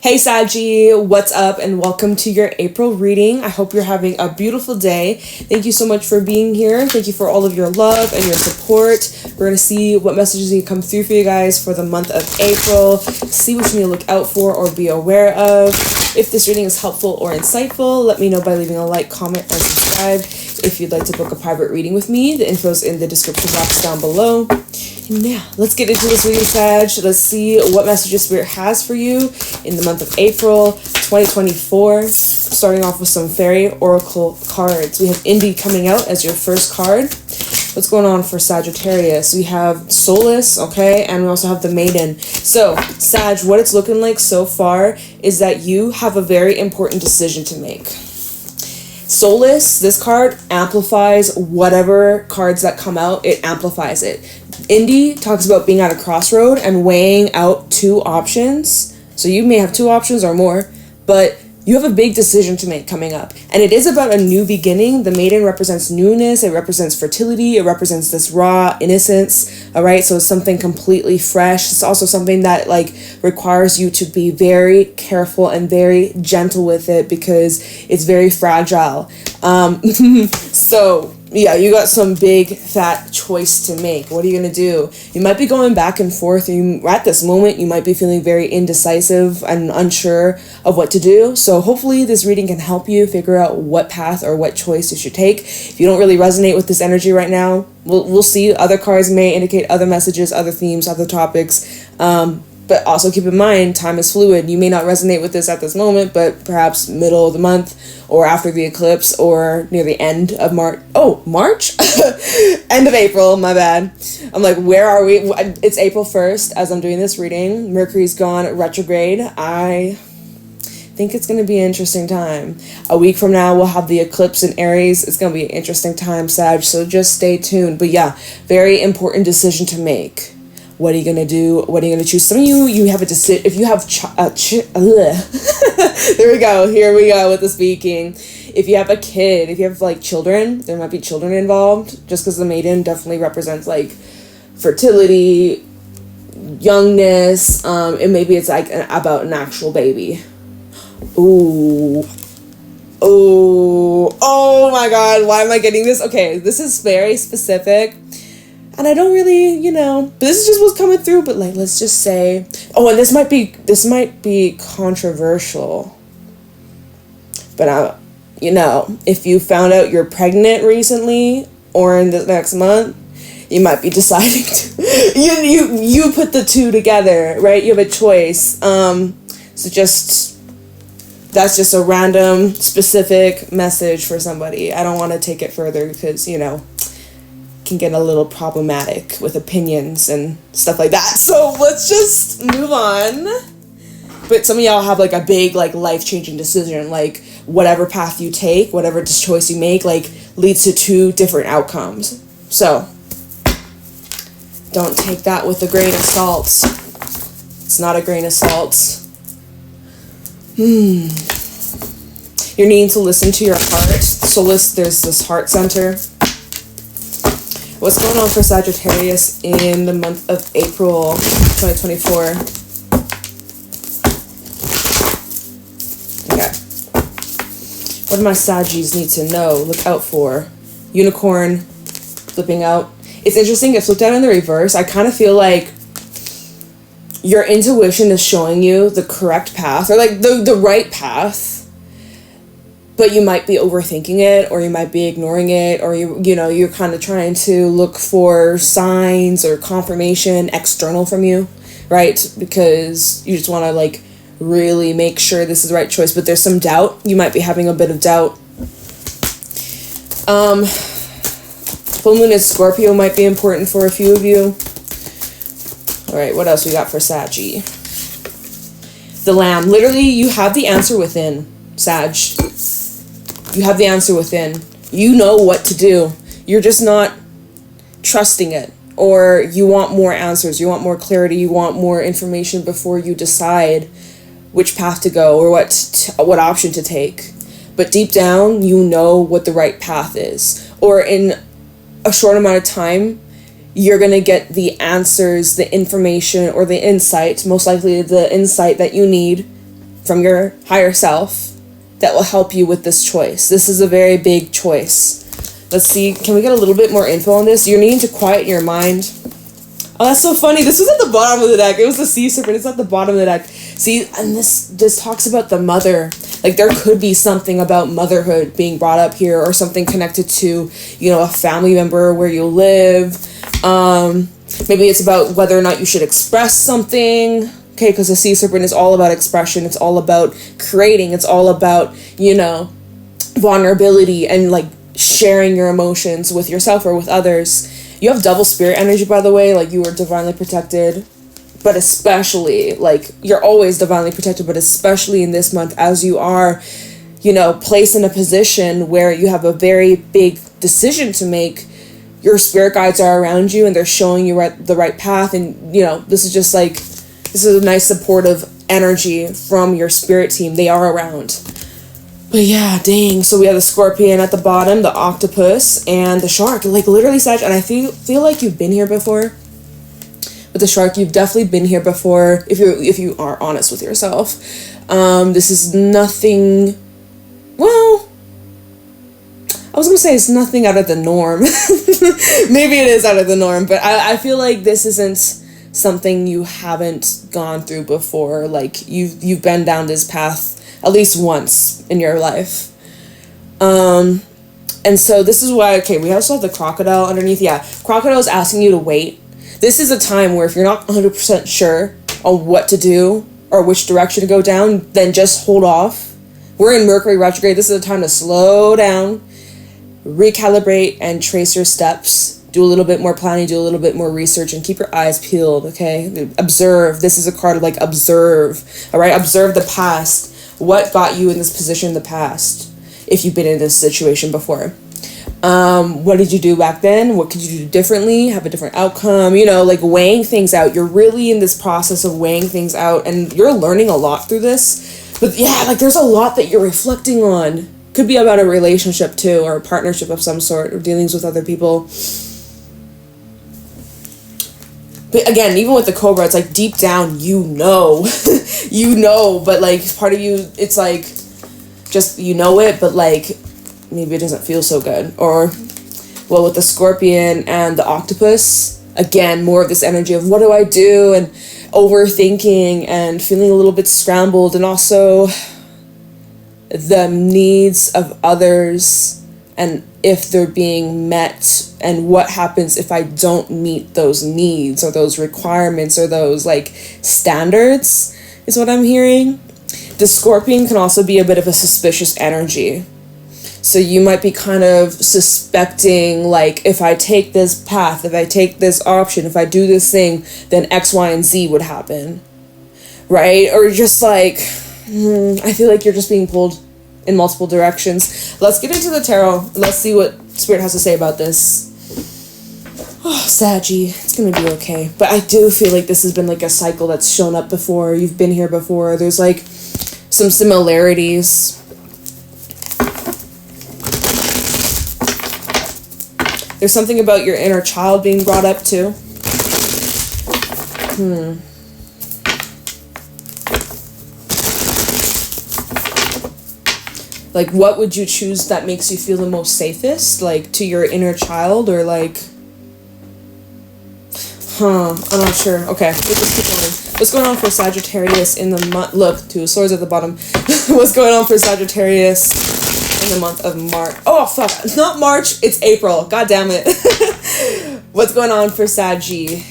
Hey Saggy, what's up and welcome to your April reading. I hope you're having a beautiful day. Thank you so much for being here. Thank you for all of your love and your support. We're going to see what messages can come through for you guys for the month of April. See what you need to look out for or be aware of. If this reading is helpful or insightful, let me know by leaving a like, comment, or subscribe. If you'd like to book a private reading with me, the info's in the description box down below. And yeah, let's get into this reading, Sag. Let's see what messages Spirit has for you in the month of April 2024. Starting off with some fairy oracle cards. We have Indy coming out as your first card. What's going on for Sagittarius? We have Solace, okay, and we also have the Maiden. So, Sag, what it's looking like so far is that you have a very important decision to make. Solace, this card amplifies whatever cards that come out, it amplifies it. Indy talks about being at a crossroad and weighing out two options. So you may have two options or more, but you have a big decision to make coming up. And it is about a new beginning. The Maiden represents newness. It represents fertility. It represents this raw innocence. All right. So it's something completely fresh. It's also something that requires you to be very careful and very gentle with it because it's very fragile. So yeah, you got some big fat choice to make. What are you going to do? You might be going back and forth. At this moment, you might be feeling very indecisive and unsure of what to do. So hopefully this reading can help you figure out what path or what choice you should take. If you don't really resonate with this energy right now, we'll see. Other cards may indicate other messages, other themes, other topics. But also keep in mind, time is fluid. You may not resonate with this at this moment, but perhaps middle of the month or after the eclipse or near the end of March. Oh, March? End of April, my bad. I'm like, where are we? It's April 1st as I'm doing this reading. Mercury's gone retrograde. I think it's going to be an interesting time. A week from now, we'll have the eclipse in Aries. It's going to be an interesting time, Sag, so just stay tuned. But yeah, very important decision to make. What are you going to do? What are you going to choose? Some of you have a decision. If you have... there we go. Here we go with the speaking. If you have a kid, if you have children, there might be children involved. Just because the Maiden definitely represents fertility, youngness, and maybe it's about an actual baby. Ooh. Oh my god, why am I getting this? Okay, this is very specific. And I don't really, but this is just what's coming through. But let's just say, and this might be controversial. But if you found out you're pregnant recently or in the next month, you might be deciding to, you put the two together, right? You have a choice. So that's just a random specific message for somebody. I don't want to take it further because, can get a little problematic with opinions and stuff like that. So let's just move on. But some of y'all have a big life-changing decision. Whatever path you take, whatever choice you make, leads to two different outcomes. So don't take that with a grain of salt. It's not a grain of salt. You're needing to listen to your heart. So there's this heart center. What's going on for Sagittarius in the month of April 2024? Okay. What do my Saggies need to know? Look out for. Unicorn flipping out. It's interesting. It flipped out in the reverse. I kind of feel like your intuition is showing you the correct path or the right path. But you might be overthinking it, or you might be ignoring it, or you're kind of trying to look for signs or confirmation external from you, right? Because you just want to really make sure this is the right choice. But there's some doubt. You might be having a bit of doubt. Full moon in Scorpio might be important for a few of you. All right, what else we got for Saggy? The Lamb. Literally, you have the answer within, Sag. You have the answer within. You know what to do. You're just not trusting it. Or you want more answers. You want more clarity. You want more information before you decide which path to go or what option to take. But deep down, you know what the right path is. Or in a short amount of time, you're going to get the answers, the information, or the insight, most likely the insight that you need from your higher self that will help you with this choice. This is a very big choice. Let's see, can we get a little bit more info on this? You're needing to quiet your mind. Oh, that's so funny. This was at the bottom of the deck. It was the sea serpent. It's at the bottom of the deck. See, and this talks about the mother. Like, there could be something about motherhood being brought up here, or something connected to, you know, a family member where you live. Maybe it's about whether or not you should express something. Okay, because the sea serpent is all about expression. It's all about creating. It's all about, you know, vulnerability and, like, sharing your emotions with yourself or with others. You have double spirit energy, by the way. Like, you are divinely protected, but especially, like, you're always divinely protected, but especially in this month, as you are, you know, placed in a position where you have a very big decision to make. Your spirit guides are around you, and they're showing you the right path. And, you know, this is just like, this is a nice supportive energy from your spirit team. They are around. But yeah, dang. So we have the scorpion at the bottom, the octopus, and the shark. Like, literally, Sag, and I feel like you've been here before. With the shark, you've definitely been here before, if you are honest with yourself. This is nothing, well, I was going to say it's nothing out of the norm. Maybe it is out of the norm, but I feel like this isn't something you haven't gone through before. Like, you've been down this path at least once in your life. And so this is why, okay, we also have the crocodile underneath. Yeah, crocodile is asking you to wait. This is a time where if you're not 100% sure on what to do or which direction to go down, then just hold off. We're in Mercury retrograde. This is a time to slow down, recalibrate, and trace your steps. Do a little bit more planning, do a little bit more research, and keep your eyes peeled, okay? Observe. This is a card of, like, observe, all right? Observe the past. What got you in this position in the past, if you've been in this situation before? What did you do back then? What could you do differently? Have a different outcome? You know, like, weighing things out. You're really in this process of weighing things out, and you're learning a lot through this. But yeah, like, there's a lot that you're reflecting on. Could be about a relationship too, or a partnership of some sort, or dealings with other people. But again, even with the cobra, it's like deep down, you know, but like part of you, it's like, just, you know it, but like, maybe it doesn't feel so good. Or, well, with the scorpion and the octopus, again, more of this energy of what do I do, and overthinking and feeling a little bit scrambled, and also the needs of others and if they're being met, and what happens if I don't meet those needs or those requirements or those, like, standards, is what I'm hearing. The scorpion can also be a bit of a suspicious energy. So you might be kind of suspecting, like, if I take this path, if I take this option, if I do this thing, then X, Y, and Z would happen. Right? Or just like, I feel like you're just being pulled in multiple directions. Let's get into the tarot. Let's see what Spirit has to say about this. Oh, Saggy, it's gonna be okay. But I do feel like this has been like a cycle that's shown up before. You've been here before. There's like some similarities. There's something about your inner child being brought up too. Like, what would you choose that makes you feel the most safest? Like, to your inner child, or like... I'm not sure. Okay, let's just keep going. What's going on for Sagittarius in the month... Look, 2 swords at the bottom. What's going on for Sagittarius in the month of March? Oh, fuck. It's not March, it's April. God damn it. What's going on for Saggy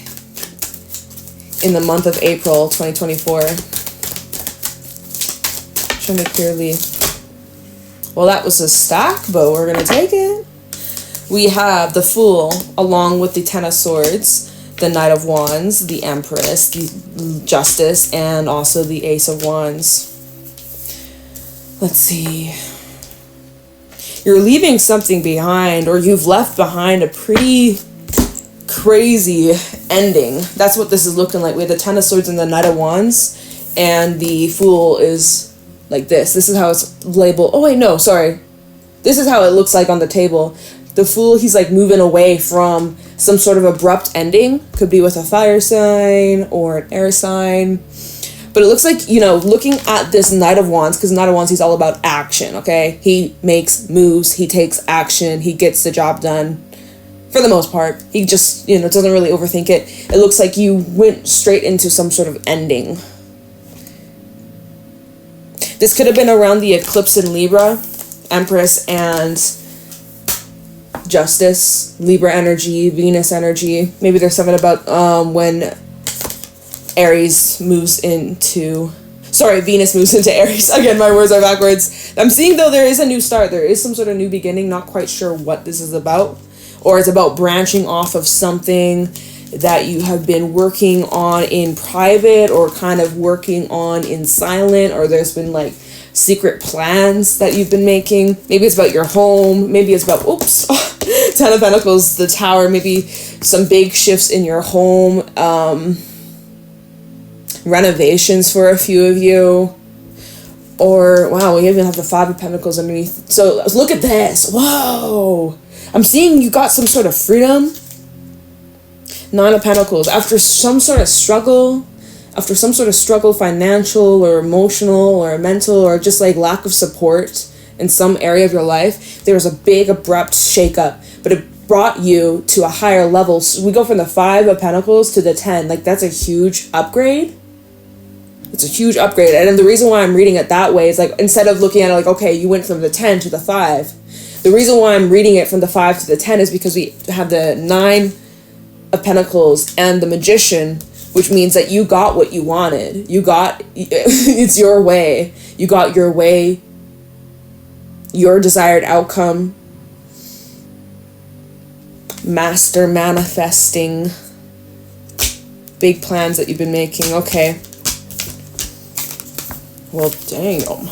in the month of April 2024? Show me clearly. Well, that was a stack, but we're going to take it. We have the Fool, along with the Ten of Swords, the Knight of Wands, the Empress, the Justice, and also the Ace of Wands. Let's see. You're leaving something behind, or you've left behind a pretty crazy ending. That's what this is looking like. We have the Ten of Swords and the Knight of Wands, and the Fool is... like this. This is how it's labeled. Oh wait, no, sorry. This is how it looks like on the table. The Fool, he's like moving away from some sort of abrupt ending. Could be with a fire sign or an air sign. But it looks like, you know, looking at this Knight of Wands, because Knight of Wands, he's all about action, okay? He makes moves, he takes action, he gets the job done. For the most part, he just, you know, doesn't really overthink it. It looks like you went straight into some sort of ending. This could have been around the eclipse in Libra, Empress and Justice, Libra energy, Venus energy. Maybe there's something about when Aries moves into... Sorry, Venus moves into Aries. Again, my words are backwards. I'm seeing, though, there is a new start. There is some sort of new beginning. Not quite sure what this is about. Or it's about branching off of something that you have been working on in private or kind of working on in silent, or there's been like secret plans that you've been making. Maybe it's about your home. Maybe it's about, oops, Ten of Pentacles, the Tower. Maybe some big shifts in your home. Renovations for a few of you. Or, wow, we even have the Five of Pentacles underneath. So look at this. Whoa. I'm seeing you got some sort of freedom. Nine of Pentacles. After some sort of struggle, financial or emotional or mental, or just like lack of support in some area of your life, there was a big abrupt shakeup, but it brought you to a higher level. So we go from the Five of Pentacles to the 10. Like, that's a huge upgrade. It's a huge upgrade. And the reason why I'm reading it that way is like, instead of looking at it like, okay, you went from the 10 to the 5. The reason why I'm reading it from the 5 to the 10 is because we have the 9 of Pentacles and the Magician, which means that you got what you wanted. You got, it's your way. You got your way, your desired outcome. Master manifesting. Big plans that you've been making. Okay. Well, damn.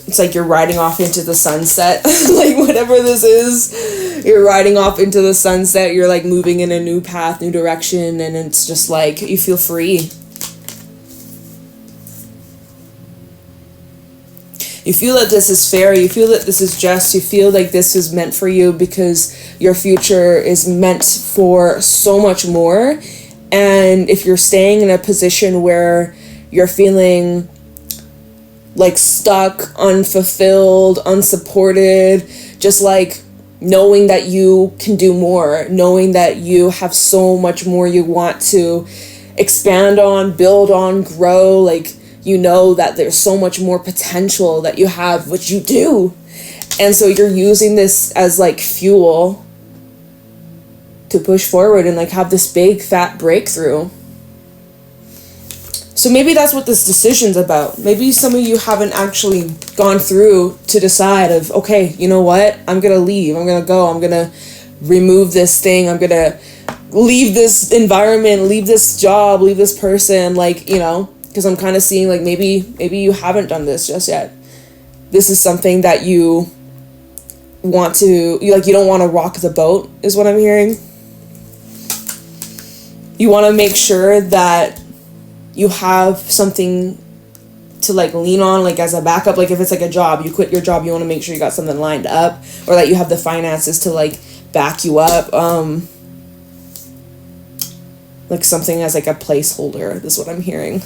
It's like you're riding off into the sunset. Like, whatever this is, you're riding off into the sunset. You're like moving in a new path, new direction, and it's just like you feel free. You feel that this is fair. You feel that this is just. You feel like this is meant for you because your future is meant for so much more. And if you're staying in a position where you're feeling like stuck, unfulfilled, unsupported, just like knowing that you can do more, knowing that you have so much more you want to expand on, build on, grow, like, you know that there's so much more potential that you have, which you do. And so you're using this as like fuel to push forward and like have this big fat breakthrough. So maybe that's what this decision's about. Maybe some of you haven't actually gone through to decide of, okay, you know what? I'm going to leave. I'm going to go. I'm going to remove this thing. I'm going to leave this environment, leave this job, leave this person. Like, you know, because I'm kind of seeing like maybe you haven't done this just yet. This is something that you want to, you don't want to rock the boat is what I'm hearing. You want to make sure that you have something to like lean on, like as a backup. Like if it's like a job, you quit your job, you want to make sure you got something lined up, or that you have the finances to like back you up. Like something as like a placeholder. This is what I'm hearing.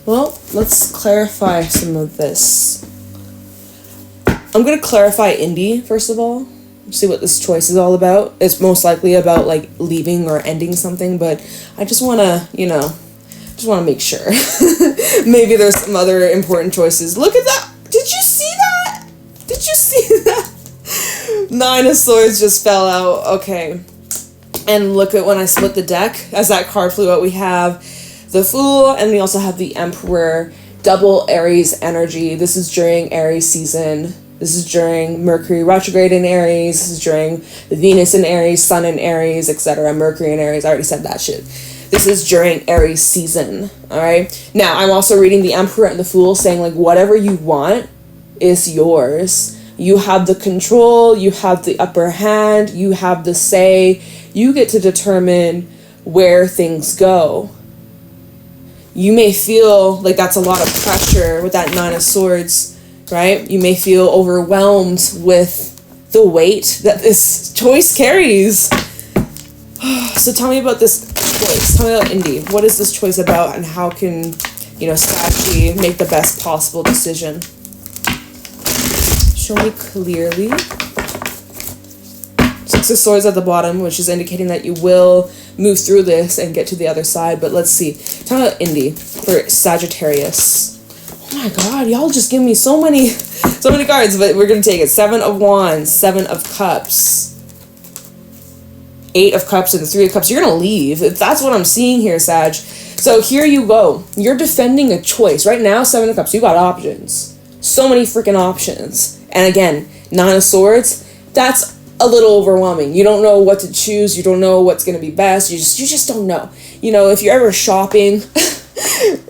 Well, let's clarify some of this. I'm going to clarify indie, first of all. See what this choice is all about. It's most likely about like leaving or ending something, but I just want to, just want to make sure. Maybe there's some other important choices. Look at that. Did you see that? Did you see that? 9 of Swords just fell out. Okay. And look at when I split the deck. As that card flew out, we have the Fool, and we also have the Emperor. Double Aries energy. This is during Aries season. This is during Mercury retrograde in Aries. This is during the Venus in Aries, Sun in Aries, etc. Mercury in Aries. I already said that shit. This is during Aries season. All right. Now, I'm also reading the Emperor and the Fool saying, like, whatever you want is yours. You have the control. You have the upper hand. You have the say. You get to determine where things go. You may feel like that's a lot of pressure with that 9 of Swords, right? You may feel overwhelmed with the weight that this choice carries. So tell me about this choice. Tell me about Indy. What is this choice about, and how can, Saggy make the best possible decision? Show me clearly. Six of Swords at the bottom, which is indicating that you will move through this and get to the other side. But let's see. Tell me about Indy for Sagittarius. Oh my god, y'all just give me so many cards, but we're gonna take it. 7 of Wands, 7 of Cups, 8 of Cups, and 3 of Cups. You're gonna leave. That's what I'm seeing here, Sag. So here you go. You're defending a choice. Right now, 7 of Cups, you got options. So many freaking options. And again, 9 of Swords, that's a little overwhelming. You don't know what to choose. You don't know what's gonna be best. You just don't know. If you're ever shopping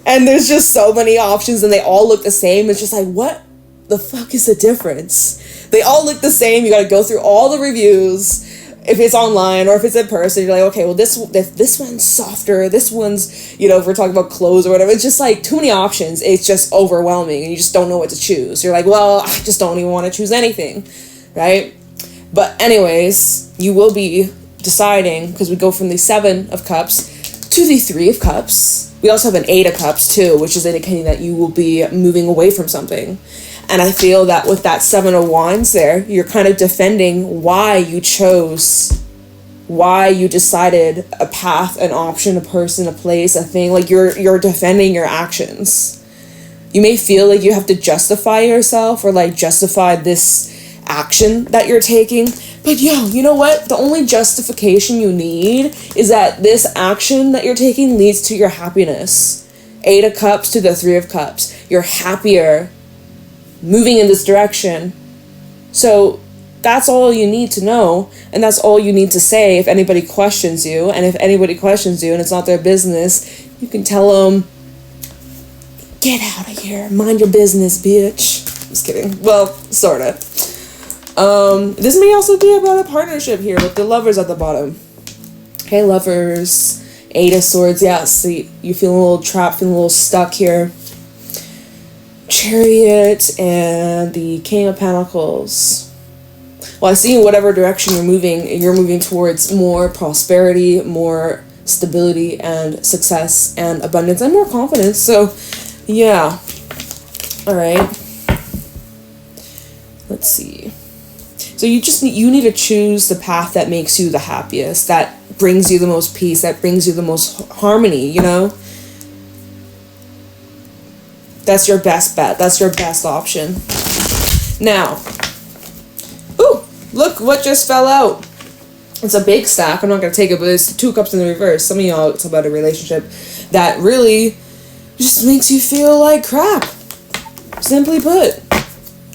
and there's just so many options and they all look the same, it's just like, what the fuck is the difference? They all look the same. You got to go through all the reviews if it's online or if it's in person. You're like, okay, well, this one's softer, this one's, if we're talking about clothes or whatever, it's just like too many options. It's just overwhelming and you just don't know what to choose. You're like, well, I just don't even want to choose anything, right? But anyways, you will be deciding, because we go from the 7 of Cups to the 3 of Cups. We also have an 8 of Cups too, which is indicating that you will be moving away from something. And I feel that with that 7 of Wands there, you're kind of defending why you chose, why you decided a path, an option, a person, a place, a thing. Like you're defending your actions. You may feel like you have to justify yourself or like justify this action that you're taking. But you know what? The only justification you need is that this action that you're taking leads to your happiness. 8 of Cups to the 3 of Cups. You're happier moving in this direction. So that's all you need to know, and that's all you need to say if anybody questions you. And if anybody questions you and it's not their business, you can tell them, get out of here, mind your business, bitch. Just kidding. Well, sorta. This may also be about a partnership here with the Lovers at the bottom. Hey, Lovers. 8 of Swords. Yeah, see, you feel a little trapped, feeling a little stuck here. Chariot and the King of Pentacles. Well, I see in whatever direction you're moving towards more prosperity, more stability and success and abundance and more confidence. So, yeah. All right. Let's see. So you need to choose the path that makes you the happiest, that brings you the most peace, that brings you the most harmony, That's your best bet. That's your best option. Now, ooh, look what just fell out. It's a big stack. I'm not going to take it, but it's 2 cups in the reverse. Some of y'all, it's about a relationship that really just makes you feel like crap. Simply put.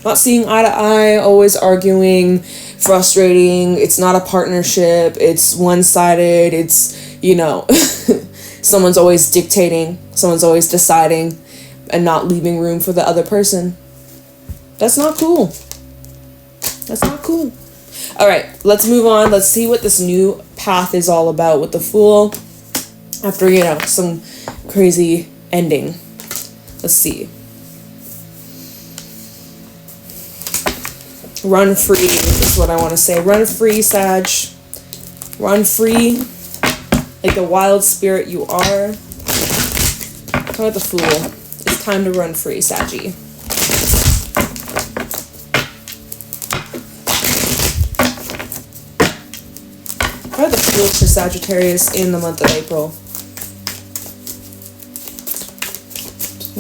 Not seeing eye to eye, always arguing, frustrating. It's not a partnership. It's one-sided. It's, someone's always dictating. Someone's always deciding and not leaving room for the other person. That's not cool. That's not cool. All right, let's move on. Let's see what this new path is all about with the Fool after, some crazy ending. Let's see. Run free is what I want to say. Run free, Sag. Run free like the wild spirit you are. Come with the Fool. It's time to run free, Saggy. Try the Fool for Sagittarius in the month of April.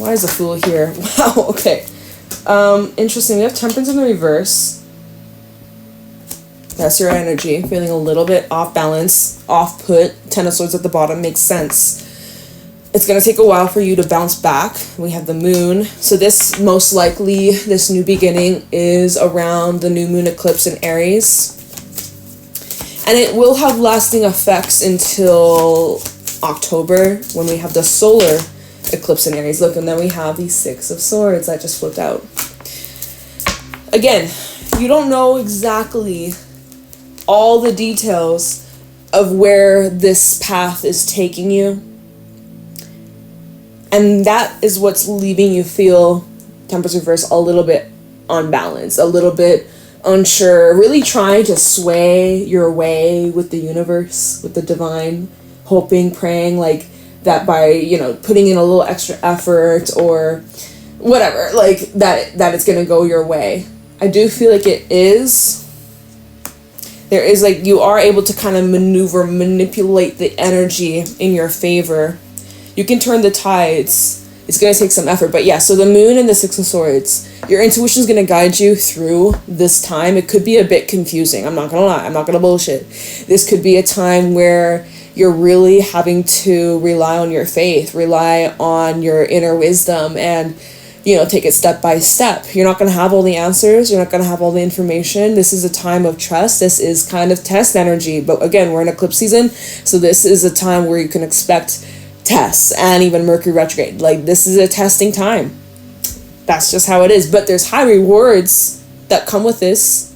Why is the Fool here? Wow, okay. Interesting. We have Temperance in the reverse. That's your energy. Feeling a little bit off balance, off put. 10 of Swords at the bottom. Makes sense. It's going to take a while for you to bounce back. We have the Moon. So this, most likely, this new beginning is around the new moon eclipse in Aries. And it will have lasting effects until October when we have the solar eclipse in Aries. Look, and then we have the 6 of Swords that just flipped out. Again, you don't know exactly all the details of where this path is taking you. And that is what's leaving you feel, Temperance reverse, a little bit unbalanced, a little bit unsure, really trying to sway your way with the universe, with the divine, hoping, praying, like, that by, you know, putting in a little extra effort or whatever, like, that it's gonna go your way. I do feel like it is. There is, like, you are able to kind of manipulate the energy in your favor. You can turn the tides. It's going to take some effort. But yeah, so the moon and the Six of Swords, your intuition is going to guide you through this time. It could be a bit confusing. I'm not going to lie. I'm not going to bullshit. This could be a time where you're really having to rely on your faith, rely on your inner wisdom, and, you know, take it step by step. You're not going to have all the answers. You're not going to have all the information. This is a time of trust. This is kind of test energy. But again, we're in eclipse season. So this is a time where you can expect tests and even Mercury retrograde. Like, this is a testing time. That's just how it is. But there's high rewards that come with this.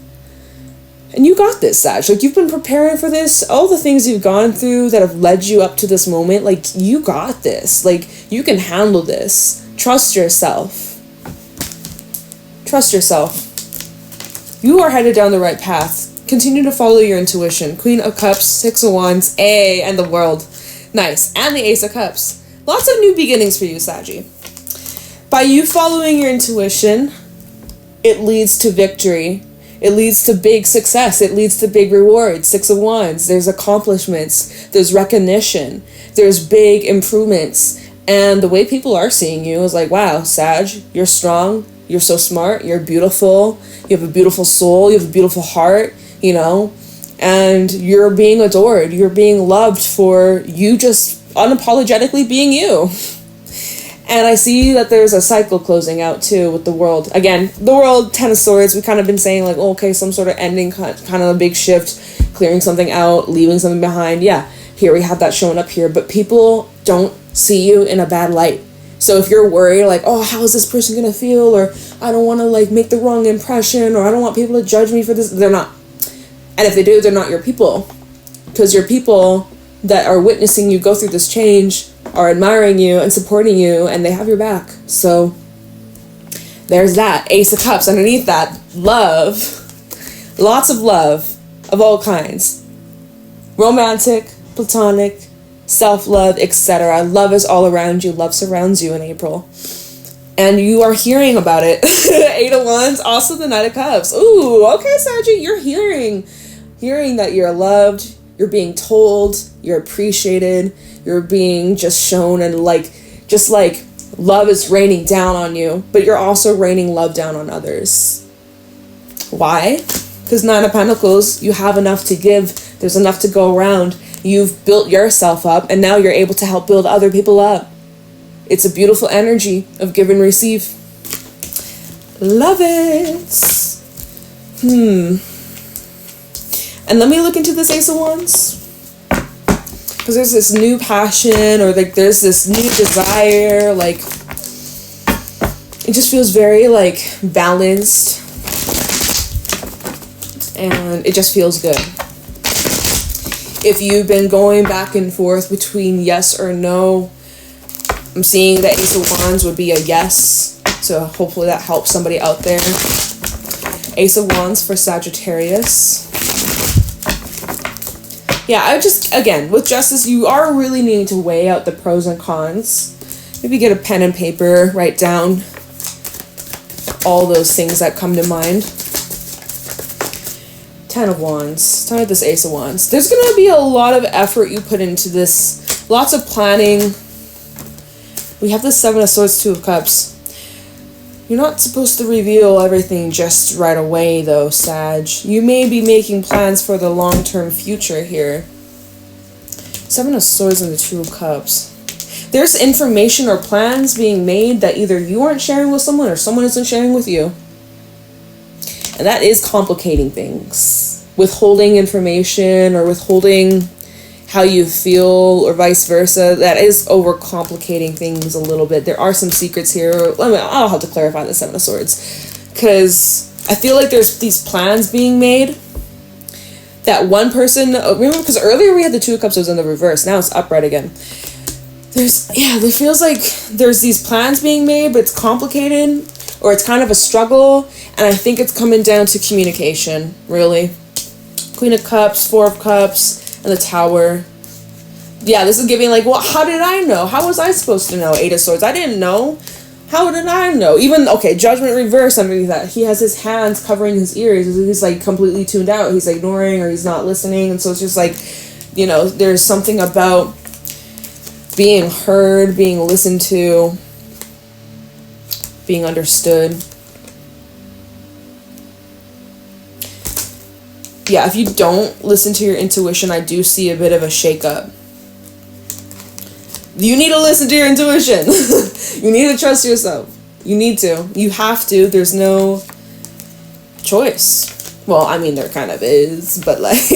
And you got this, Sag. Like, you've been preparing for this. All the things you've gone through that have led you up to this moment. Like, you got this. Like, you can handle this. Trust yourself. Trust yourself. You are headed down the right path. Continue to follow your intuition. Queen of Cups, Six of Wands, and the World. Nice. And the Ace of Cups. Lots of new beginnings for you, Saggy. By you following your intuition, it leads to victory. It leads to big success. It leads to big rewards. Six of Wands. There's accomplishments. There's recognition. There's big improvements. And the way people are seeing you is like, wow, Sag, you're strong. You're so smart. You're beautiful. You have a beautiful soul. You have a beautiful heart, you know. And you're being adored. You're being loved for you just unapologetically being you. And I see that there's a cycle closing out too with the World. Again, the World, Ten of Swords, we've kind of been saying like, oh, okay, some sort of ending, kind of a big shift, clearing something out, leaving something behind. Yeah, here we have that showing up here. But people don't see you in a bad light. So if you're worried like, oh, how is this person going to feel? Or I don't want to like make the wrong impression, or I don't want people to judge me for this. They're not. And if they do, they're not your people. Because your people that are witnessing you go through this change are admiring you and supporting you, and they have your back. So there's that. Ace of Cups. Underneath that, love. Lots of love of all kinds. Romantic, platonic, self-love, etc. Love is all around you. Love surrounds you in April. And you are hearing about it. Eight of Wands, also the Knight of Cups. Ooh, okay, Saggy, you're hearing that you're loved, you're being told, you're appreciated, you're being just shown, and just like love is raining down on you, but you're also raining love down on others. Why? Because Nine of Pentacles, you have enough to give, there's enough to go around. You've built yourself up, and now you're able to help build other people up. It's a beautiful energy of give and receive. Love it. And let me look into this Ace of Wands. Because there's this new passion, or like there's this new desire, like it just feels very like balanced. And it just feels good. If you've been going back and forth between yes or no, I'm seeing that Ace of Wands would be a yes. So hopefully that helps somebody out there. Ace of Wands for Sagittarius. Yeah, I just, again, with Justice, you are really needing to weigh out the pros and cons. Maybe get a pen and paper, write down all those things that come to mind. Ten of Wands. Start with this Ace of Wands. There's going to be a lot of effort you put into this. Lots of planning. We have the Seven of Swords, Two of Cups. You're not supposed to reveal everything just right away, though, Sag. You may be making plans for the long-term future here. Seven of Swords and the Two of Cups. There's information or plans being made that either you aren't sharing with someone or someone isn't sharing with you. And that is complicating things. Withholding information or withholding how you feel or vice versa, that is overcomplicating things a little bit. There are some secrets here. I'll have to clarify the Seven of Swords, because I feel like there's these plans being made that one person, remember, because earlier we had the Two of Cups was in the reverse, now it's upright again. There feels like there's these plans being made, but it's complicated. or it's kind of a struggle, and I think it's coming down to communication, really. Queen of Cups, Four of Cups, and the Tower. Yeah, this is giving like, well, how did I know? How was I supposed to know? Eight of Swords. I didn't know. How did I know? Even, okay, Judgment reverse underneath that. He has his hands covering his ears. He's like completely tuned out. He's ignoring or he's not listening. And so it's just like, you know, there's something about being heard, being listened to, being understood. Yeah, if you don't listen to your intuition, I do see a bit of a shakeup. You need to listen to your intuition. You need to trust yourself. You need to. You have to. There's no choice. Well, I mean, there kind of is, but like,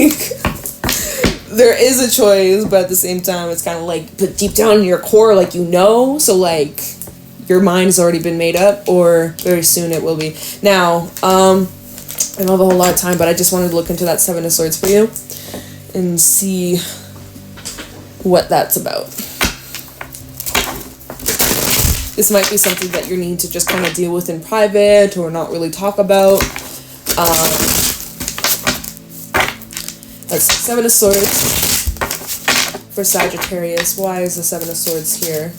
there is a choice, but at the same time, it's kind of like, but deep down in your core, like, you know, so like, your mind has already been made up, or very soon it will be. Now, I don't have a whole lot of time, but I just wanted to look into that Seven of Swords for you and see what that's about. This might be something that you need to just kind of deal with in private or not really talk about. That's Seven of Swords for Sagittarius. Why is the Seven of Swords here?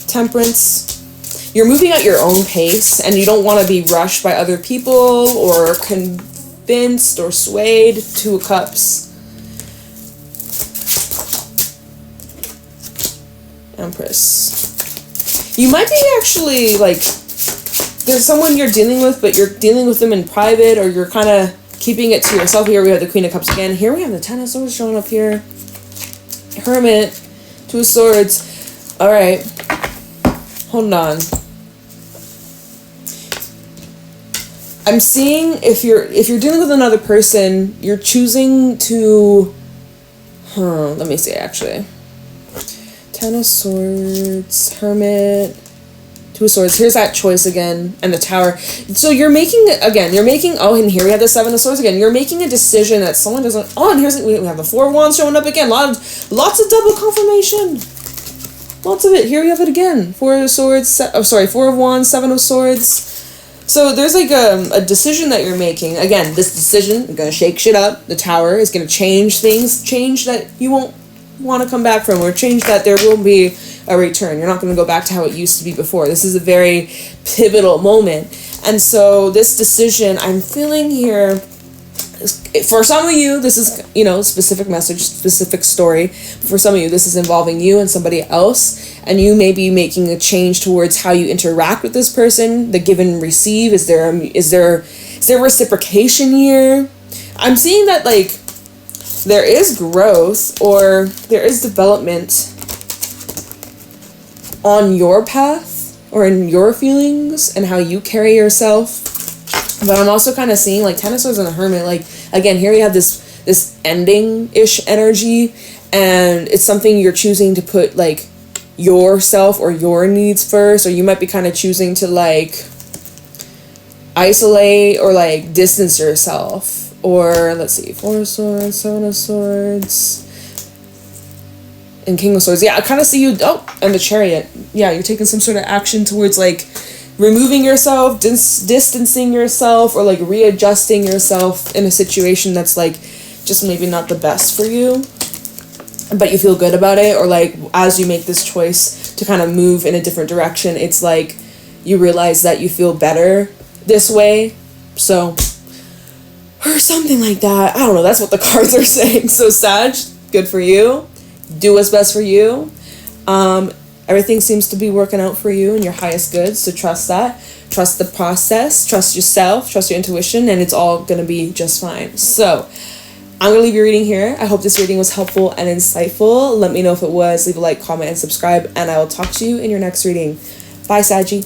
Temperance. You're moving at your own pace and you don't want to be rushed by other people or convinced or swayed. Two of Cups. Empress. You might be actually like, there's someone you're dealing with, but you're dealing with them in private, or you're kind of keeping it to yourself. Here we have the Queen of Cups again. Here we have the Ten of Swords showing up here. Hermit. Two of Swords. All right. Hold on. I'm seeing if you're dealing with another person, you're choosing to. Let me see actually. Ten of Swords, Hermit, Two of Swords. Here's that choice again, and the Tower. So you're making, oh, and here we have the Seven of Swords again. You're making a decision that someone doesn't, oh, and here's, we have the Four of Wands showing up again. Lots of double confirmation. Lots of it. Here we have it again. Four of Swords, Four of Wands, Seven of Swords. So there's like a decision that you're making. Again, this decision is going to shake shit up. The Tower is going to change things, change that you won't want to come back from, or change that there will be a return. You're not going to go back to how it used to be before. This is a very pivotal moment. And so this decision I'm feeling here, for some of you, this is, you know, specific message, specific story. For some of you, this is involving you and somebody else, and you may be making a change towards how you interact with this person, the give and receive. Is there reciprocation here? I'm seeing that, like, there is growth or there is development on your path or in your feelings and how you carry yourself. But I'm also kind of seeing like Ten of Swords and the Hermit. Like, again, here we have this ending-ish energy, and it's something you're choosing to put like yourself or your needs first, or you might be kind of choosing to like isolate or like distance yourself. Or, let's see, Four of Swords, Seven of Swords, and King of Swords. Yeah, I kind of see you, and the Chariot. Yeah, you're taking some sort of action towards, like, removing yourself, distancing yourself, or, like, readjusting yourself in a situation that's, like, just maybe not the best for you, but you feel good about it. Or, like, as you make this choice to kind of move in a different direction, it's, like, you realize that you feel better this way, so... or something like that. I don't know. That's what the cards are saying. So Sag, good for you. Do what's best for you. Everything seems to be working out for you in your highest good. So trust that. Trust the process. Trust yourself. Trust your intuition. And it's all going to be just fine. So I'm going to leave your reading here. I hope this reading was helpful and insightful. Let me know if it was. Leave a like, comment, and subscribe. And I will talk to you in your next reading. Bye, Saggy.